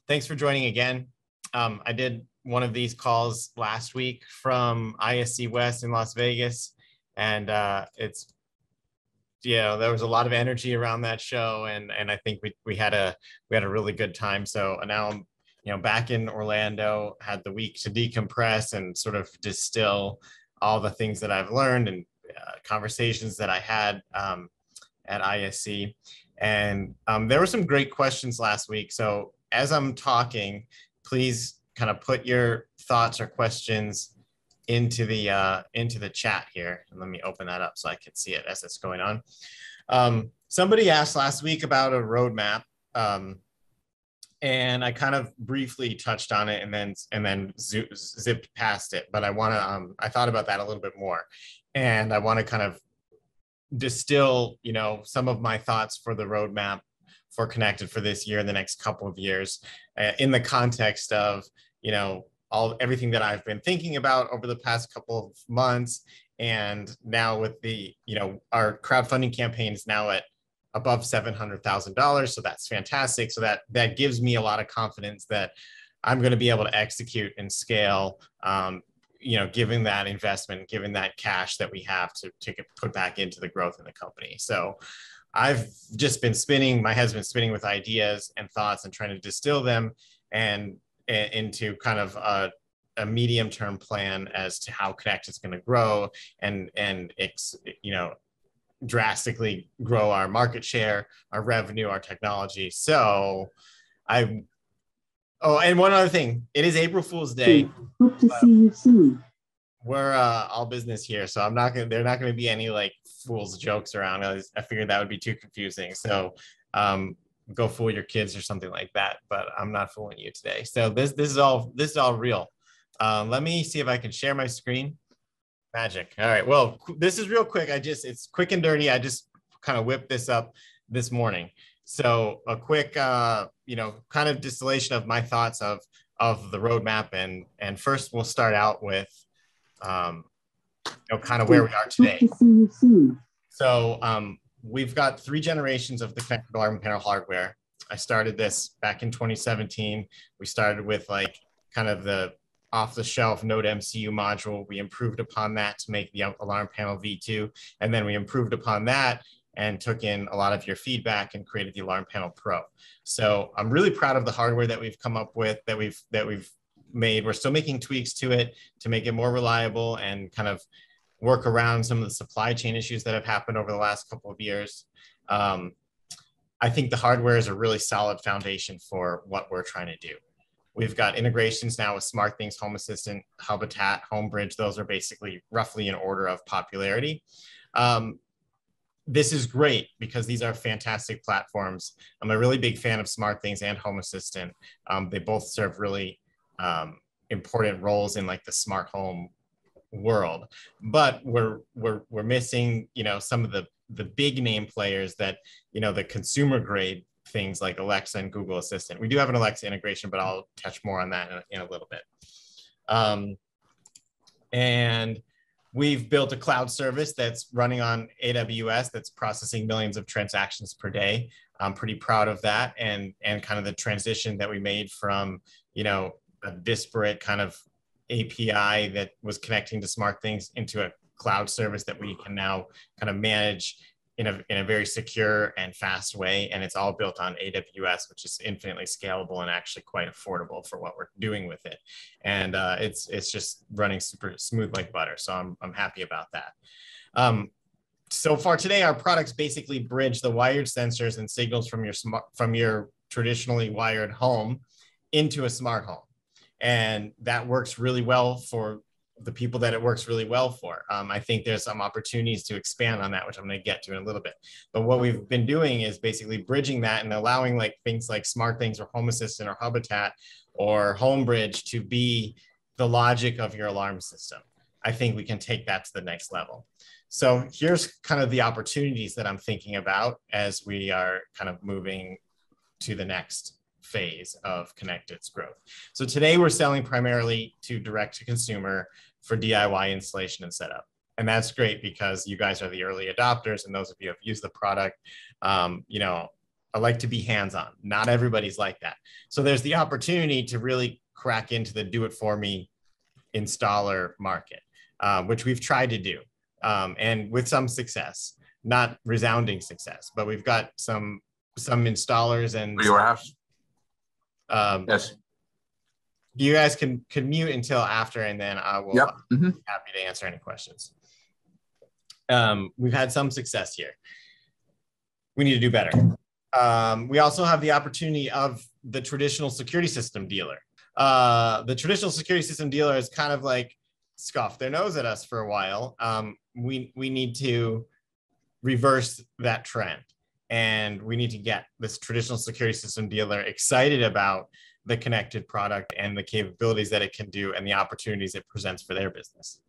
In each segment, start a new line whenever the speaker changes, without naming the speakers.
Thanks for joining again. I did one of these calls last week from ISC West in Las Vegas, and there was a lot of energy around that show, and I think we had a really good time. So now I'm back in Orlando, had the week to decompress and sort of distill all the things that I've learned and conversations that I had at ISC. And there were some great questions last week. So as I'm talking, please kind of put your thoughts or questions into the chat here. And let me open that up so I can see it as it's going on. Somebody asked last week about a roadmap. And I kind of briefly touched on it and then zipped past it. But I thought about that a little bit more. And I want to kind of distill, some of my thoughts for the roadmap for Konnected for this year and the next couple of years in the context of, everything that I've been thinking about over the past couple of months. And now with the, our crowdfunding campaign is now at above $700,000. So that's fantastic. So that gives me a lot of confidence that I'm going to be able to execute and scale, given that investment, given that cash that we have to put back into the growth in the company. So I've just been my head's been spinning with ideas and thoughts and trying to distill them and into kind of a medium-term plan as to how Konnected is going to grow and drastically grow our market share, our revenue, our technology. So and one other thing, it is April Fool's Day.
Hope to see you soon.
We're all business here, so they're not gonna be any like fool's jokes around. I figured that would be too confusing. So go fool your kids or something like that, but I'm not fooling you today. So this is all real. Let me see if I can share my screen. Magic. All right. Well, this is real quick. It's quick and dirty. I just kind of whipped this up this morning. So a quick, kind of distillation of my thoughts of the roadmap. And first we'll start out with, kind of where we are today. So we've got 3 generations of the connected alarm panel hardware. I started this back in 2017. We started with like kind of the off-the-shelf Node MCU module. We improved upon that to make the alarm panel V2, and then we improved upon that and took in a lot of your feedback and created the Alarm Panel Pro. So I'm really proud of the hardware that we've come up with, that we've made. We're still making tweaks to it to make it more reliable and kind of work around some of the supply chain issues that have happened over the last couple of years. I think the hardware is a really solid foundation for what we're trying to do. We've got integrations now with SmartThings, Home Assistant, Habitat, HomeBridge. Those are basically roughly in order of popularity. This is great because these are fantastic platforms. I'm a really big fan of SmartThings and Home Assistant. They both serve really important roles in like the smart home world, but we're missing, some of the big name players that, the consumer grade things like Alexa and Google Assistant. We do have an Alexa integration, but I'll touch more on that in a little bit. And we've built a cloud service that's running on AWS that's processing millions of transactions per day. I'm pretty proud of that, and kind of the transition that we made from, a disparate kind of API that was connecting to SmartThings into a cloud service that we can now kind of manage in a very secure and fast way. And it's all built on AWS, which is infinitely scalable and actually quite affordable for what we're doing with it. And it's just running super smooth like butter. So I'm happy about that. So far today, our products basically bridge the wired sensors and signals from your traditionally wired home into a smart home. And that works really well for the people that it works really well for. I think there's some opportunities to expand on that, which I'm going to get to in a little bit. But what we've been doing is basically bridging that and allowing like things like SmartThings or Home Assistant or Habitat or HomeBridge to be the logic of your alarm system. I think we can take that to the next level. So here's kind of the opportunities that I'm thinking about as we are kind of moving to the next phase of Konnected's growth. So today we're selling primarily to direct to consumer for DIY installation and setup. And that's great because you guys are the early adopters, and those of you who have used the product, I like to be hands-on. Not everybody's like that. So there's the opportunity to really crack into the do-it-for-me installer market, which we've tried to do, and with some success, not resounding success, but we've got some installers and
your house.
Yes. You guys can mute until after, and then I will be happy to answer any questions. We've had some success here. We need to do better. We also have the opportunity of the traditional security system dealer. The traditional security system dealer has kind of like scoffed their nose at us for a while. We need to reverse that trend, and we need to get this traditional security system dealer excited about the Konnected product and the capabilities that it can do and the opportunities it presents for their business.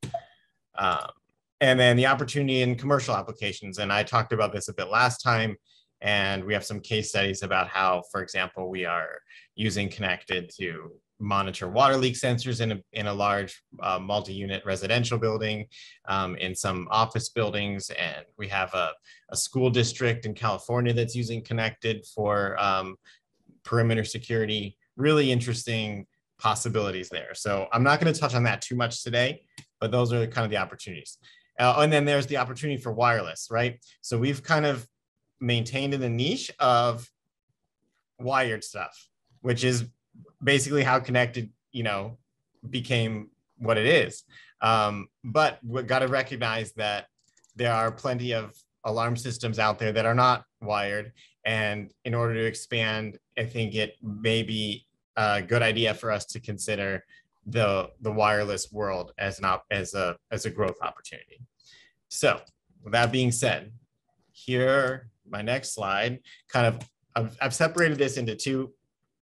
And then the opportunity in commercial applications. And I talked about this a bit last time, and we have some case studies about how, for example, we are using Konnected to monitor water leak sensors in a large multi-unit residential building, in some office buildings. And we have a school district in California that's using Konnected for perimeter security. Really interesting possibilities there. So I'm not going to touch on that too much today, but those are kind of the opportunities. And then there's the opportunity for wireless, right? So we've kind of maintained in the niche of wired stuff, which is basically how Konnected, became what it is. But we've got to recognize that there are plenty of alarm systems out there that are not wired. And in order to expand, I think it may be a good idea for us to consider the wireless world as a growth opportunity. So with that being said, here, my next slide, I've separated this into two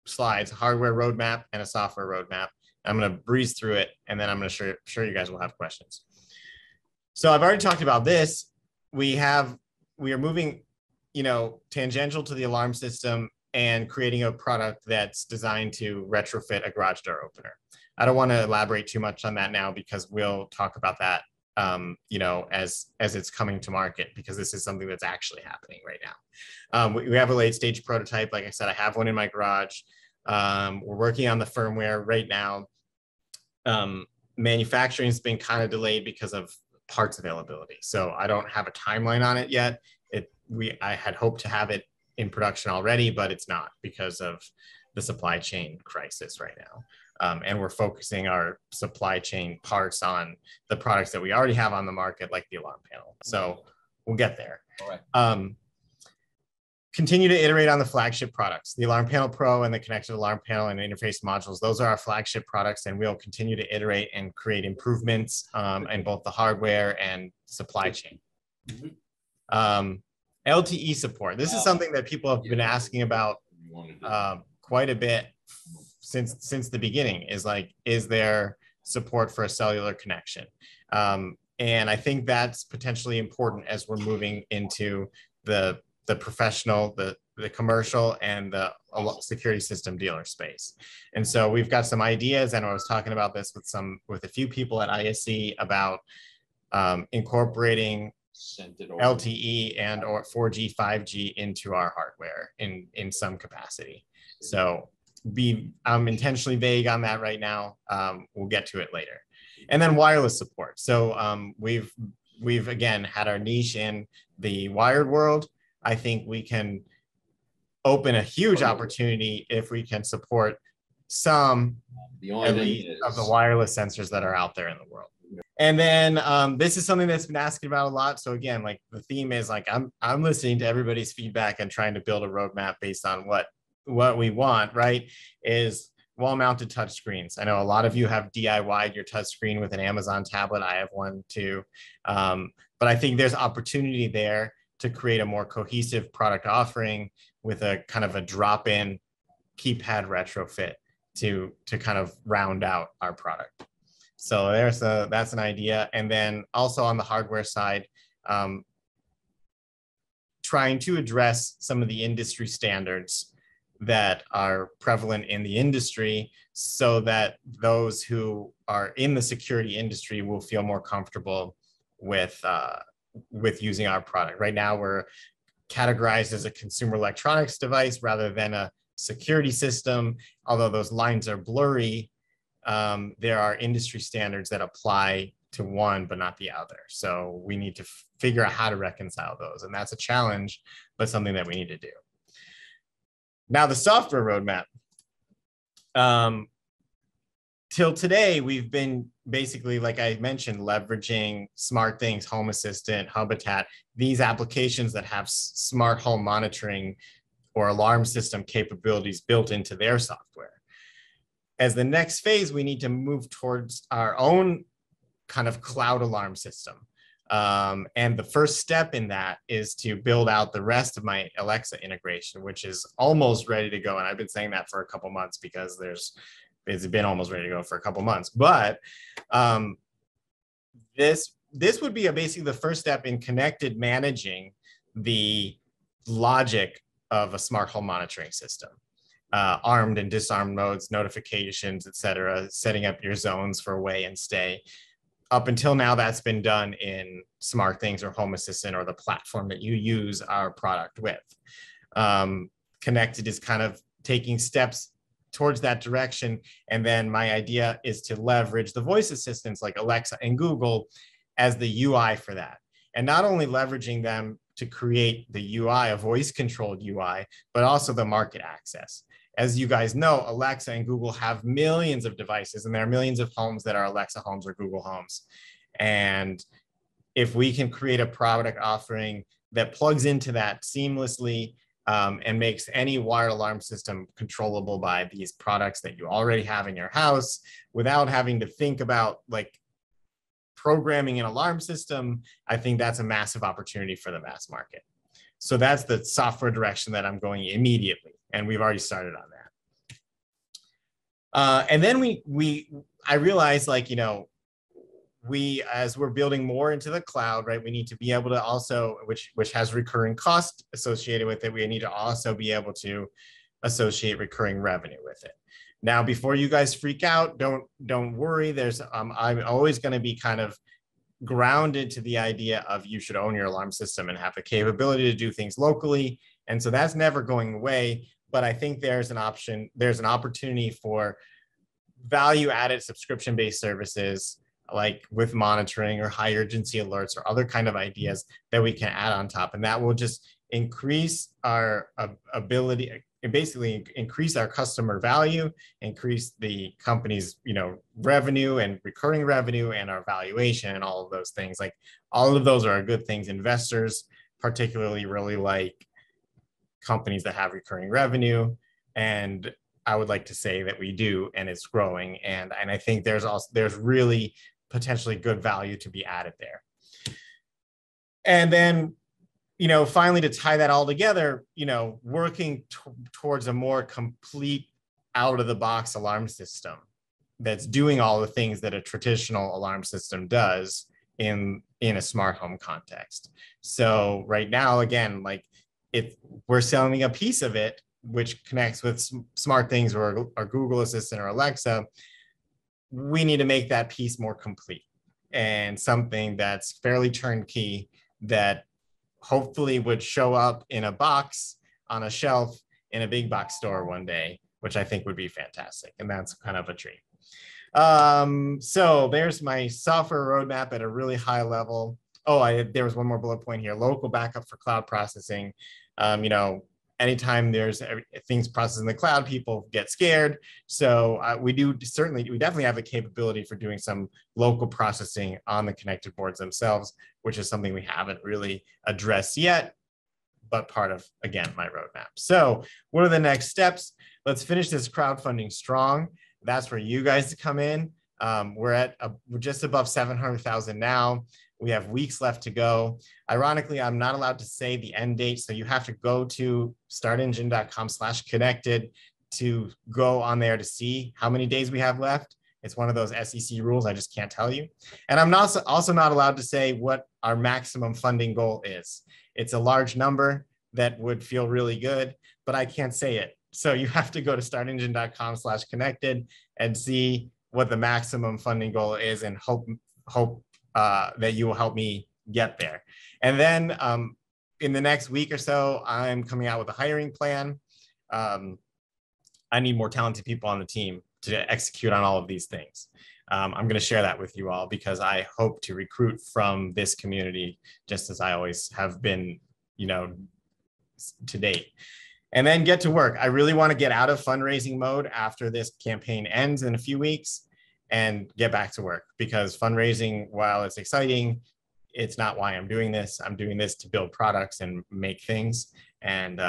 slides, a hardware roadmap and a software roadmap. I'm going to breeze through it, and then I'm going to sure you guys will have questions. So I've already talked about this. We are moving, tangential to the alarm system and creating a product that's designed to retrofit a garage door opener. I don't want to elaborate too much on that now because we'll talk about that, as it's coming to market, because this is something that's actually happening right now. We have a late stage prototype. Like I said, I have one in my garage. We're working on the firmware right now. Manufacturing has been kind of delayed because of parts availability. So I don't have a timeline on it yet. I had hoped to have it in production already, but it's not because of the supply chain crisis right now. And we're focusing our supply chain parts on the products that we already have on the market, like the alarm panel. So we'll get there.
All right.
Continue to iterate on the flagship products, the Alarm Panel Pro and the Connected Alarm Panel and interface modules. Those are our flagship products, and we'll continue to iterate and create improvements in both the hardware and supply chain. LTE support. This is something that people have been asking about quite a bit since the beginning. Is there support for a cellular connection? And I think that's potentially important as we're moving into the professional, the commercial, and the security system dealer space. And so we've got some ideas, and I was talking about this with a few people at ISC about incorporating LTE and or 4G, 5G into our hardware in some capacity. So I'm intentionally vague on that right now. We'll get to it later. And then wireless support. So we've again had our niche in the wired world. I think we can open a huge opportunity if we can support some at least of the wireless sensors that are out there in the world. And then this is something that's been asked about a lot. So again, like the theme is like I'm listening to everybody's feedback and trying to build a roadmap based on what we want, right? Is wall-mounted touchscreens. I know a lot of you have DIY'd your touchscreen with an Amazon tablet. I have one too. But I think there's opportunity there to create a more cohesive product offering with a kind of a drop-in keypad retrofit to kind of round out our product. So that's an idea. And then also on the hardware side, trying to address some of the industry standards that are prevalent in the industry so that those who are in the security industry will feel more comfortable with using our product. Right now, we're categorized as a consumer electronics device rather than a security system. Although those lines are blurry, there are industry standards that apply to one but not the other. So we need to figure out how to reconcile those. And that's a challenge, but something that we need to do. Now, the software roadmap. Till today, we've been basically, like I mentioned, leveraging SmartThings, Home Assistant, Habitat, these applications that have smart home monitoring or alarm system capabilities built into their software. As the next phase, we need to move towards our own kind of cloud alarm system. And the first step in that is to build out the rest of my Alexa integration, which is almost ready to go. And I've been saying that for a couple months because it's been almost ready to go for a couple months. But this would be basically the first step in Konnected managing the logic of a smart home monitoring system. Armed and disarmed modes, notifications, et cetera, setting up your zones for away and stay. Up until now, that's been done in SmartThings or Home Assistant or the platform that you use our product with. Konnected is kind of taking steps towards that direction. And then my idea is to leverage the voice assistants like Alexa and Google as the UI for that. And not only leveraging them to create the UI, a voice controlled UI, but also the market access. As you guys know, Alexa and Google have millions of devices, and there are millions of homes that are Alexa homes or Google homes. And if we can create a product offering that plugs into that seamlessly and makes any wired alarm system controllable by these products that you already have in your house without having to think about like programming an alarm system, I think that's a massive opportunity for the mass market. So that's the software direction that I'm going immediately. And we've already started on that. And then I realized, like, you know, as we're building more into the cloud, right, we need to be able to also, which has recurring cost associated with it, we need to also be able to associate recurring revenue with it. Now, before you guys freak out, don't worry. I'm always going to be kind of grounded to the idea of you should own your alarm system and have the capability to do things locally. And so that's never going away. But I think there's an opportunity for value-added subscription-based services like with monitoring or high urgency alerts or other kind of ideas that we can add on top. And that will just increase our ability, and basically increase our customer value, increase the company's, you know, revenue and recurring revenue and our valuation and all of those things. Like all of those are good things. Investors particularly really like companies that have recurring revenue. And I would like to say that we do, and it's growing. And I think there's really potentially good value to be added there. And then, you know, finally, to tie that all together, you know, working towards a more complete out of the box alarm system that's doing all the things that a traditional alarm system does in a smart home context. So right now, again, like we're selling a piece of it, which connects with SmartThings or Google Assistant or Alexa. We need to make that piece more complete and something that's fairly turnkey that hopefully would show up in a box on a shelf in a big box store one day, which I think would be fantastic. And that's kind of a dream. So there's my software roadmap at a really high level. Oh, there was one more bullet point here, local backup for cloud processing. You know, anytime there's things processed in the cloud, people get scared. So we definitely have the capability for doing some local processing on the connected boards themselves, which is something we haven't really addressed yet, but part of, again, my roadmap. So what are the next steps? Let's finish this crowdfunding strong. That's where you guys come in. We're just above 700,000 now. We have weeks left to go. Ironically, I'm not allowed to say the end date, so you have to go to startengine.com/connected to go on there to see how many days we have left. It's one of those SEC rules. I just can't tell you. And I'm also not allowed to say what our maximum funding goal is. It's a large number that would feel really good, but I can't say it. So you have to go to startengine.com/connected and see what the maximum funding goal is and hope that you will help me get there. And then in the next week or so, I'm coming out with a hiring plan. I need more talented people on the team to execute on all of these things. I'm going to share that with you all because I hope to recruit from this community, just as I always have been, to date. And then get to work. I really want to get out of fundraising mode after this campaign ends in a few weeks and get back to work, because fundraising, while it's exciting, it's not why I'm doing this. I'm doing this to build products and make things. And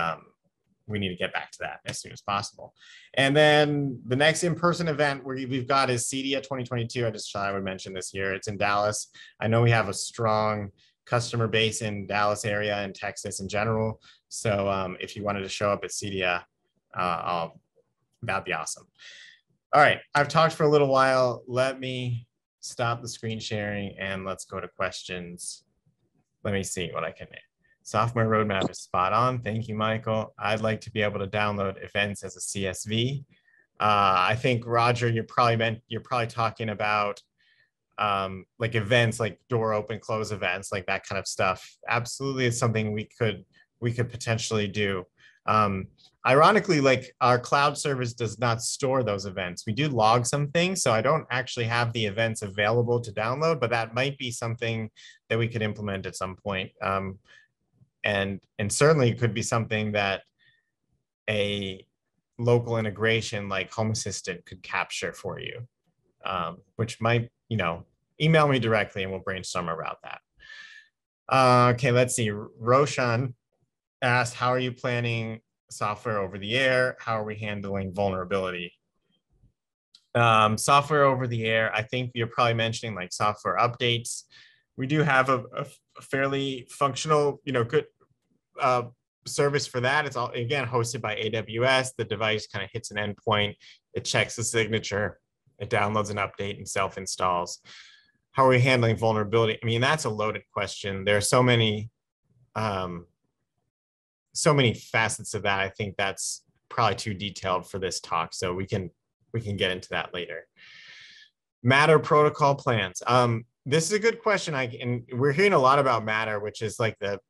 we need to get back to that as soon as possible. And then the next in-person event we've got is CEDIA 2022. I would mention this here. It's in Dallas. I know we have a strong customer base in Dallas area and Texas in general. So if you wanted to show up at CEDIA, that'd be awesome. All right, I've talked for a little while. Let me stop the screen sharing and let's go to questions. Let me see what I can make. Software roadmap is spot on. Thank you, Michael. I'd like to be able to download events as a CSV. I think, Roger, you're probably talking about like events, like door open, close events, like that kind of stuff. Absolutely, it's something we could potentially do. Ironically, like our cloud service does not store those events. We do log some things, so I don't actually have the events available to download, but that might be something that we could implement at some point. And certainly it could be something that a local integration like Home Assistant could capture for you, which might, email me directly and we'll brainstorm about that. Okay, let's see. Roshan asked, how are you planning software over the air? How are we handling vulnerability? Software over the air, I think you're probably mentioning like software updates. We do have a fairly functional, good service for that. It's all, again, hosted by AWS. The device kind of hits an endpoint. It checks the signature. It downloads an update and self-installs. How are we handling vulnerability? I mean, that's a loaded question. There are so many facets of that. I think that's probably too detailed for this talk. So we can get into that later. Matter protocol plans. This is a good question. And we're hearing a lot about Matter, which is like the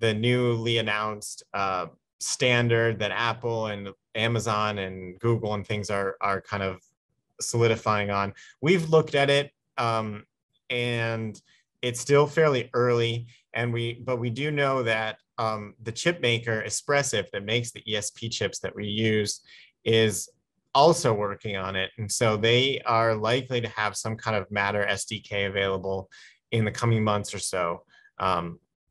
newly announced standard that Apple and Amazon and Google and things are kind of solidifying on. We've looked at it and it's still fairly early. But we do know that the chip maker Espressif that makes the ESP chips that we use is also working on it. And so they are likely to have some kind of Matter SDK available in the coming months or so,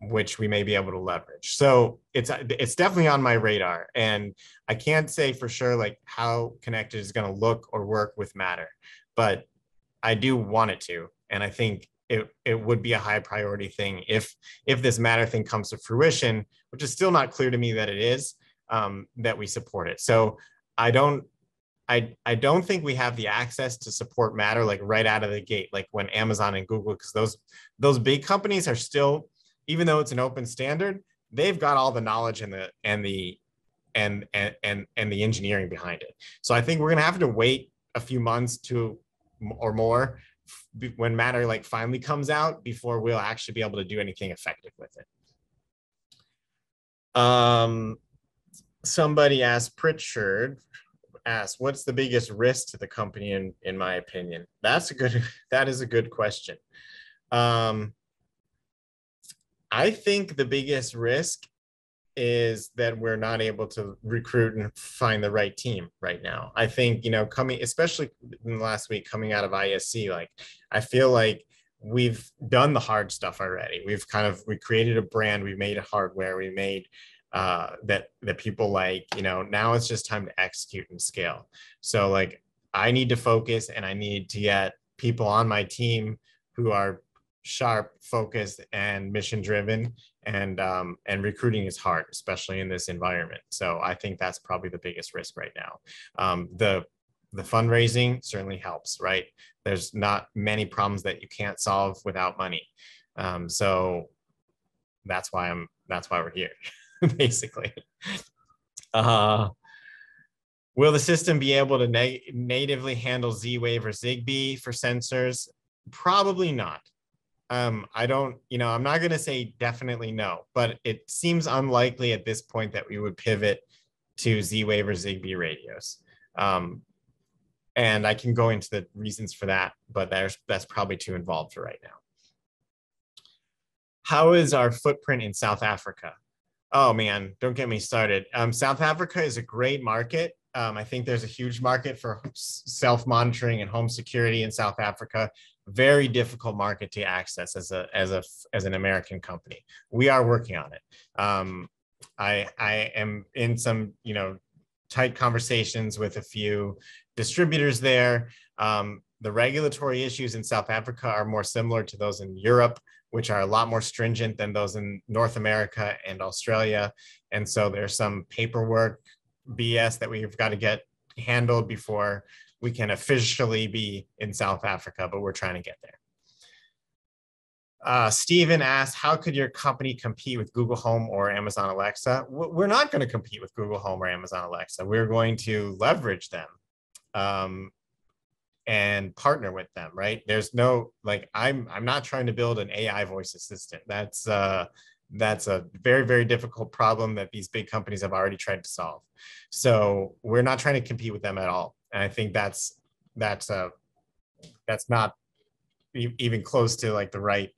which we may be able to leverage. So it's definitely on my radar. And I can't say for sure like how Konnected is going to look or work with Matter, but I do want it to. And I think it would be a high priority thing if this Matter thing comes to fruition, which is still not clear to me that it is, that we support it. So I don't think we have the access to support Matter like right out of the gate, like when Amazon and Google, because those big companies are still, even though it's an open standard, they've got all the knowledge and the engineering behind it. So I think we're gonna have to wait a few months or more when Matter like finally comes out before we'll actually be able to do anything effective with it. Somebody asked, Pritchard asked, what's the biggest risk to the company in my opinion? That is a good question. I think the biggest risk is that we're not able to recruit and find the right team right now. I think, especially in the last week coming out of ISC, like I feel like we've done the hard stuff already. We created a brand, we made a hardware, we made that people like, now it's just time to execute and scale. So like I need to focus and I need to get people on my team who are sharp, focused, and mission driven, and recruiting is hard, especially in this environment. So I think that's probably the biggest risk right now. The fundraising certainly helps, right? There's not many problems that you can't solve without money. So that's why we're here, basically. Will the system be able to natively handle Z-Wave or Zigbee for sensors? Probably not. I don't, I'm not going to say definitely no, but it seems unlikely at this point that we would pivot to Z-Wave or Zigbee radios. And I can go into the reasons for that, but that's probably too involved for right now. How is our footprint in South Africa? Oh man, don't get me started. South Africa is a great market. I think there's a huge market for self-monitoring and home security in South Africa. Very difficult market to access as an American company. We are working on it. I am in some tight conversations with a few distributors there. The regulatory issues in South Africa are more similar to those in Europe, which are a lot more stringent than those in North America and Australia. And so there's some paperwork BS that we've got to get handled before we can officially be in South Africa, but we're trying to get there. Stephen asked, how could your company compete with Google Home or Amazon Alexa? We're not going to compete with Google Home or Amazon Alexa. We're going to leverage them and partner with them, right? There's no, I'm not trying to build an AI voice assistant. That's a very, very difficult problem that these big companies have already tried to solve. So we're not trying to compete with them at all. And I think that's not even close to the right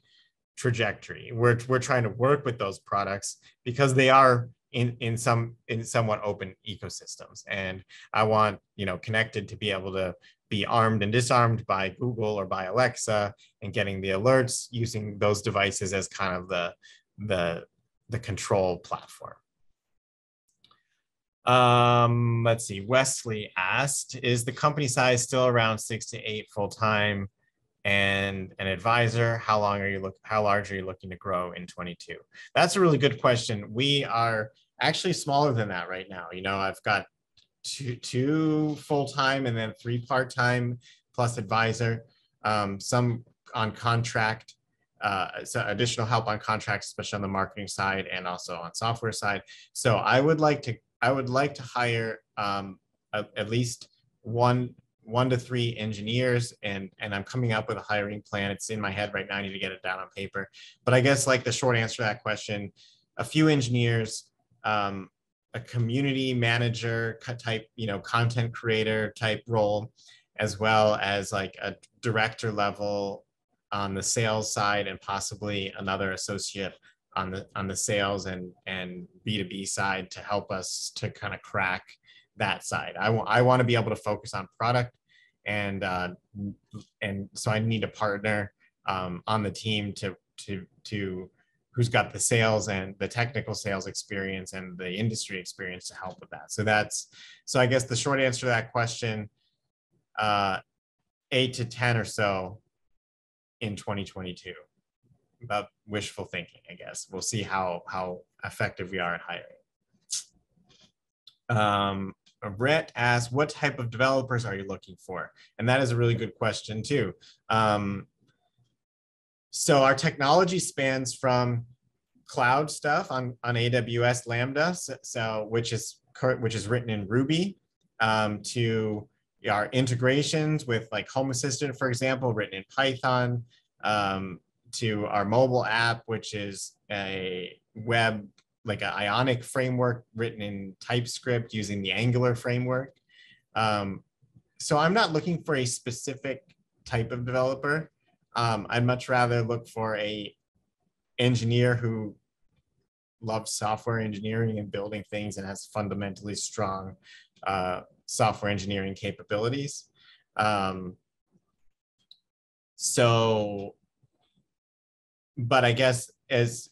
trajectory. We're trying to work with those products because they are in somewhat open ecosystems. And I want, Konnected to be able to be armed and disarmed by Google or by Alexa and getting the alerts using those devices as kind of the control platform. Let's see. Wesley asked, is the company size still around 6 to 8 full-time and an advisor? How large are you looking to grow in 22? That's a really good question. We are actually smaller than that right now. I've got two full-time and then 3 part-time plus advisor, some on contract, so additional help on contracts, especially on the marketing side and also on software side. So I would like to hire at least one to 3 engineers, and I'm coming up with a hiring plan. It's in my head right now. I need to get it down on paper. But I guess the short answer to that question, a few engineers, a community manager type, content creator type role, as well as a director level on the sales side, and possibly another associate on the sales and B2B side to help us to kind of crack that side. I want to be able to focus on product, and so I need a partner on the team to who's got the sales and the technical sales experience and the industry experience to help with that. So I guess the short answer to that question, 8 to 10 or so in 2022. About wishful thinking, I guess. We'll see how effective we are at hiring. Brett asked, what type of developers are you looking for? And that is a really good question too. So our technology spans from cloud stuff on AWS Lambda, which is written in Ruby, to our integrations with Home Assistant, for example, written in Python, to our mobile app, which is a web, an Ionic framework written in TypeScript using the Angular framework. So I'm not looking for a specific type of developer. I'd much rather look for a engineer who loves software engineering and building things and has fundamentally strong software engineering capabilities. But I guess as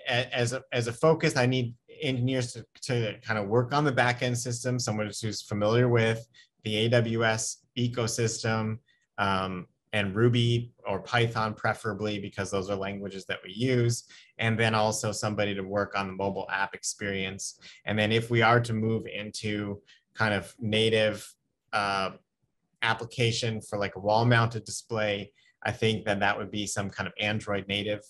a focus, I need engineers to kind of work on the backend system, someone who's familiar with the AWS ecosystem, and Ruby or Python preferably, because those are languages that we use. And then also somebody to work on the mobile app experience. And then if we are to move into kind of native application for a wall-mounted display, I think that would be some kind of Android native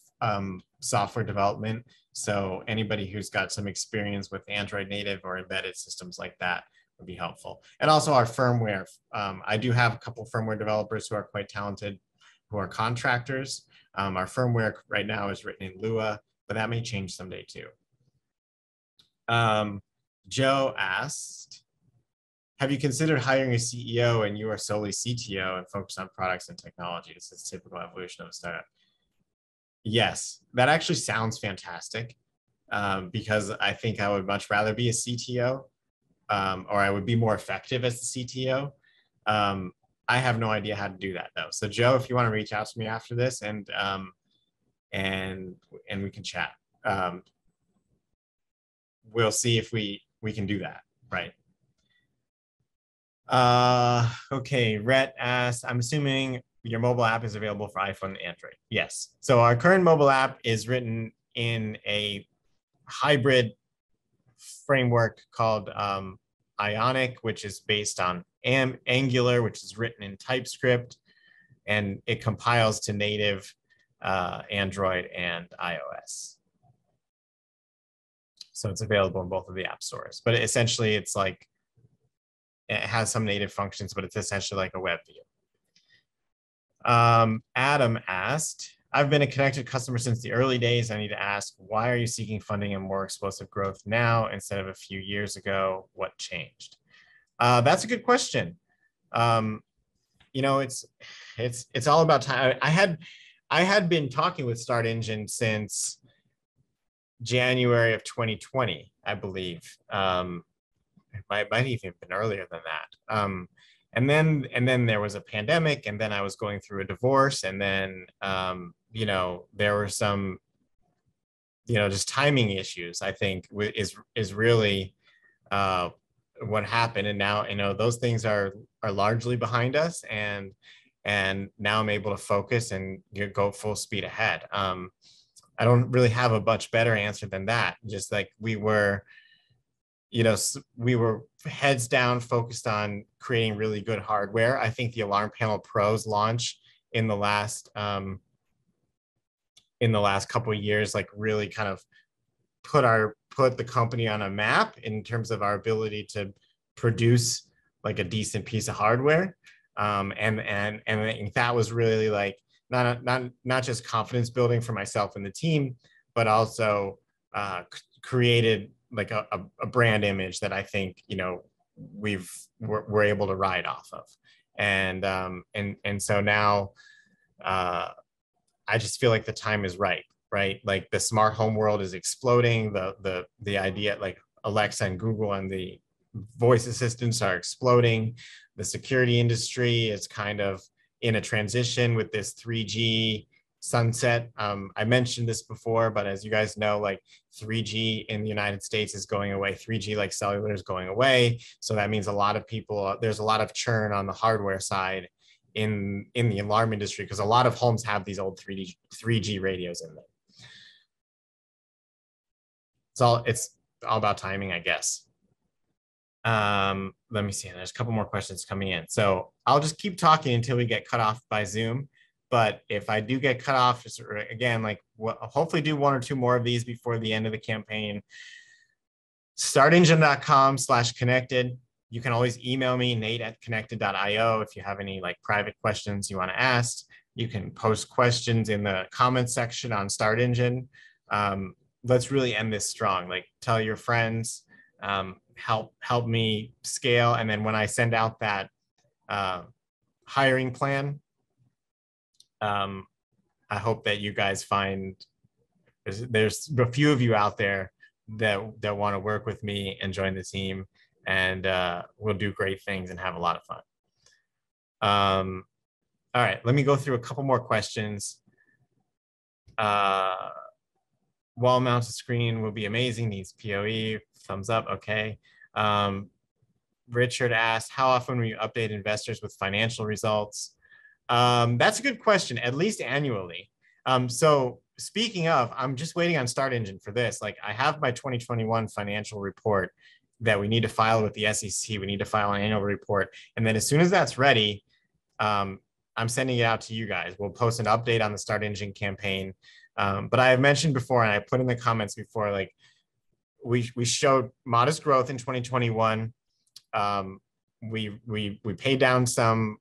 software development. So anybody who's got some experience with Android native or embedded systems like that would be helpful. And also our firmware. I do have a couple firmware developers who are quite talented, who are contractors. Our firmware right now is written in Lua, but that may change someday too. Joe asked, have you considered hiring a CEO and you are solely CTO and focused on products and technology? This is a typical evolution of a startup. Yes, that actually sounds fantastic, because I think I would much rather be a CTO, or I would be more effective as the CTO. I have no idea how to do that though. So Joe, if you want to reach out to me after this, and we can chat. We'll see if we can do that, right? Okay, Rhett asks, I'm assuming your mobile app is available for iPhone and Android. Yes. So our current mobile app is written in a hybrid framework called Ionic, which is based on Angular, which is written in TypeScript, and it compiles to native Android and iOS. So it's available in both of the app stores. But essentially, it's like, it has some native functions, but it's essentially like a web view. Adam asked, I've been a Konnected customer since the early days. I need to ask, why are you seeking funding and more explosive growth now instead of a few years ago? What changed? That's a good question. You know, it's all about time. I had been talking with Start Engine since January of 2020, I believe. It might even been earlier than that. And then there was a pandemic, and then I was going through a divorce, and then you know, there were some, you know, just timing issues, I think, is really what happened. And now, you know, those things are largely behind us, and now I'm able to focus and go full speed ahead. I don't really have a much better answer than that. Just like we were heads down, focused on creating really good hardware. I think the Alarm Panel Pro's launch in the last couple of years, like, really kind of put the company on a map in terms of our ability to produce like a decent piece of hardware. And that was really like not just confidence building for myself and the team, but also created like a brand image that I think, you know, we're able to ride off of. And so now I just feel like the time is right? Like the smart home world is exploding. The idea, like Alexa and Google and the voice assistants are exploding. The security industry is kind of in a transition with this 3G sunset. I mentioned this before, but as you guys know, like 3G in the United States is going away. 3G like cellular is going away. So that means a lot of people, there's a lot of churn on the hardware side in the alarm industry, because a lot of homes have these old 3G radios in them. It's all about timing, I guess. Let me see. There's a couple more questions coming in. So I'll just keep talking until we get cut off by Zoom. But if I do get cut off, just again, like, hopefully do one or two more of these before the end of the campaign. Startengine.com/connected. You can always email me, nate@konnected.io, if you have any like private questions you want to ask. You can post questions in the comments section on Start Engine. Let's really end this strong. Like, tell your friends, help me scale. And then when I send out that hiring plan, I hope that you guys find there's a few of you out there that want to work with me and join the team, and we'll do great things and have a lot of fun. All right, let me go through a couple more questions. Wall-mounted screen will be amazing. Needs PoE. Thumbs up. Okay. Richard asked, how often will you update investors with financial results? That's a good question, at least annually. So speaking of, I'm just waiting on Start Engine for this. Like, I have my 2021 financial report that we need to file with the SEC. We need to file an annual report. And then as soon as that's ready, I'm sending it out to you guys. We'll post an update on the Start Engine campaign. But I have mentioned before, and I put in the comments before, like, we showed modest growth in 2021. We paid down some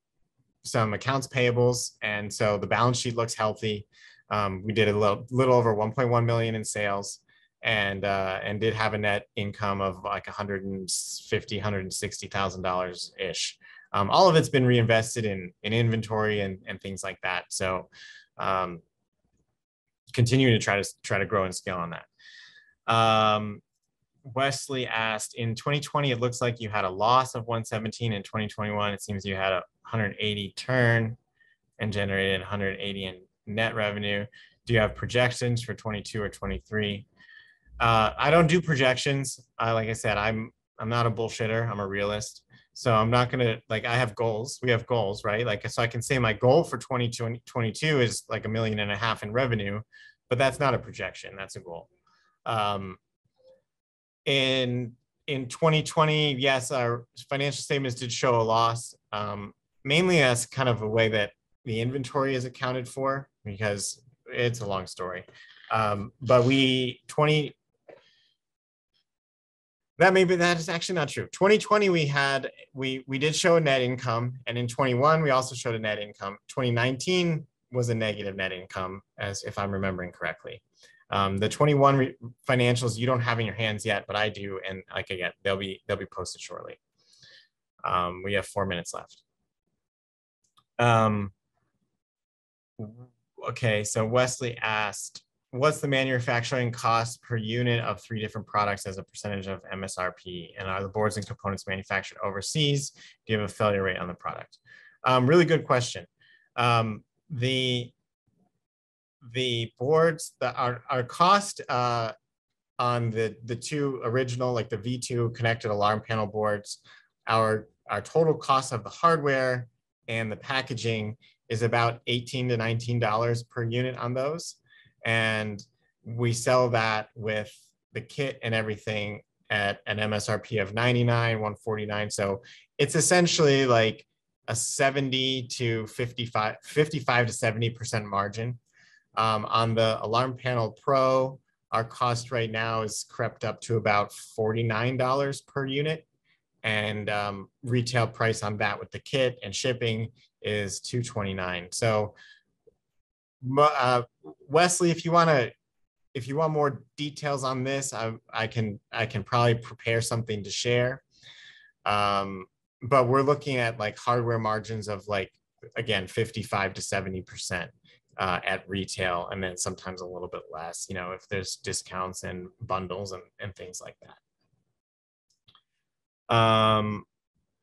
accounts payables, and so the balance sheet looks healthy. We did a little over 1.1 million in sales, and did have a net income of like $160,000 ish. All of it's been reinvested in inventory and things like that. So continuing to try to grow and scale on that. Wesley asked, in 2020, it looks like you had a loss of 117. In 2021, it seems you had a 180 turn and generated 180 in net revenue. Do you have projections for 22 or 23? I don't do projections. Like I said, I'm not a bullshitter. I'm a realist. So I'm not going to, like, I have goals. We have goals, right? Like, so I can say my goal for 2022 is like $1.5 million in revenue, but that's not a projection. That's a goal. In 2020, yes, our financial statements did show a loss, mainly as kind of a way that the inventory is accounted for, because it's a long story. But that is actually not true. 2020, we did show a net income, and in 21, we also showed a net income. 2019 was a negative net income, as if I'm remembering correctly. The 21 financials you don't have in your hands yet, but I do, and like again, they'll be posted shortly. We have 4 minutes left. Okay, so Wesley asked, what's the manufacturing cost per unit of 3 different products as a percentage of MSRP? And are the boards and components manufactured overseas? Do you have a failure rate on the product? Really good question. The boards, our cost on the 2 original, like the V2 connected alarm panel boards, our total cost of the hardware and the packaging is about $18 to $19 per unit on those. And we sell that with the kit and everything at an MSRP of $99, $149. So it's essentially like a 70 to 55 to 70% margin. On the Alarm Panel Pro, our cost right now is crept up to about $49 per unit. And retail price on that with the kit and shipping is $229. So Wesley, if you want more details on this, I can probably prepare something to share. But we're looking at like hardware margins of like, again, 55 to 70% at retail, and then sometimes a little bit less, you know, if there's discounts and bundles and things like that.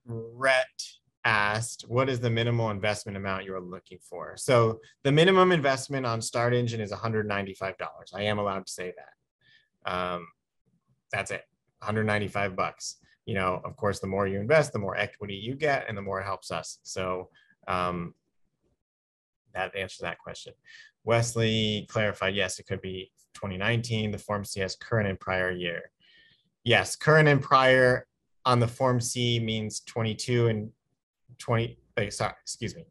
Rhett asked, what is the minimal investment amount you are looking for? So the minimum investment on Start Engine is $195. I am allowed to say that. That's it, $195. You know, of course, the more you invest, the more equity you get, and the more it helps us. So that answers that question. Wesley clarified, yes, it could be 2019. The Form C has current and prior year. Yes, current and prior on the Form C means 22 and 20, excuse me.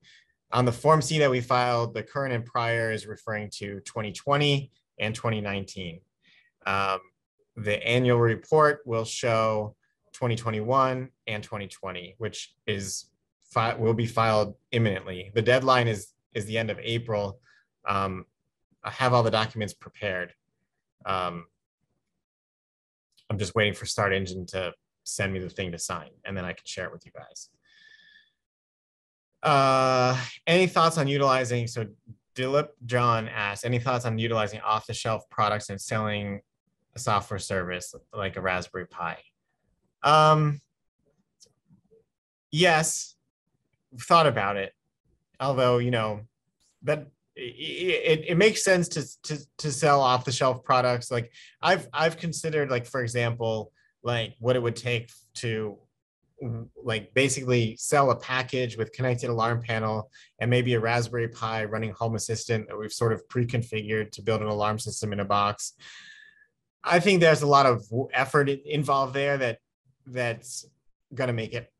On the Form C that we filed, the current and prior is referring to 2020 and 2019. The annual report will show 2021 and 2020, which will be filed imminently. The deadline is the end of April. I have all the documents prepared. I'm just waiting for Start Engine to send me the thing to sign, and then I can share it with you guys. Any thoughts on utilizing, so Dilip John asked, any thoughts on utilizing off-the-shelf products and selling a software service like a Raspberry Pi? Yes, thought about it. Although, you know, that it makes sense to sell off-the-shelf products. Like I've considered, like, for example, like what it would take to like basically sell a package with connected alarm panel and maybe a Raspberry Pi running Home Assistant that we've sort of pre-configured to build an alarm system in a box. I think there's a lot of effort involved there that's going to make it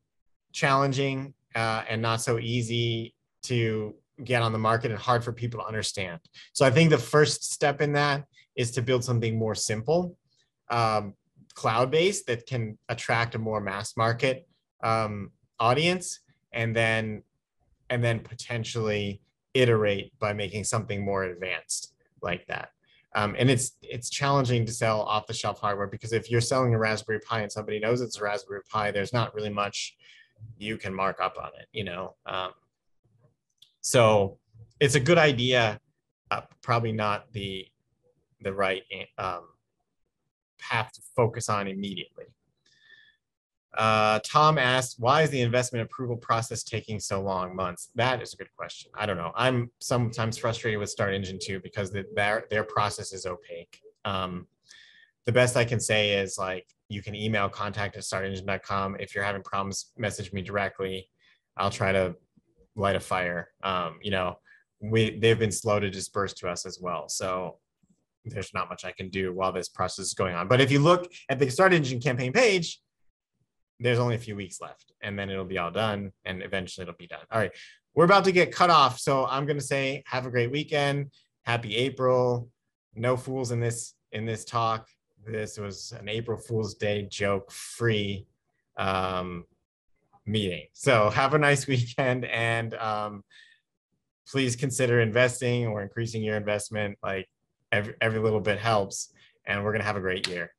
challenging and not so easy to get on the market and hard for people to understand. So I think the first step in that is to build something more simple, cloud-based, that can attract a more mass market audience, and then potentially, iterate by making something more advanced like that. And it's challenging to sell off-the-shelf hardware, because if you're selling a Raspberry Pi and somebody knows it's a Raspberry Pi, there's not really much you can mark up on it, you know. So it's a good idea, probably not the right path to focus on immediately. Tom asked, why is the investment approval process taking so long, months? That is a good question. I don't know. I'm sometimes frustrated with Start Engine too, because their process is opaque. The best I can say is, like, you can email contact@startengine.com. If you're having problems, message me directly. I'll try to light a fire. You know, they've been slow to disperse to us as well. So there's not much I can do while this process is going on. But if you look at the Start Engine campaign page, there's only a few weeks left, and then it'll be all done, and eventually it'll be done. All right, we're about to get cut off. So I'm going to say, have a great weekend. Happy April. No fools in this talk. This was an April Fool's Day joke free meeting. So have a nice weekend, and please consider investing or increasing your investment. Like, every little bit helps, and we're going to have a great year.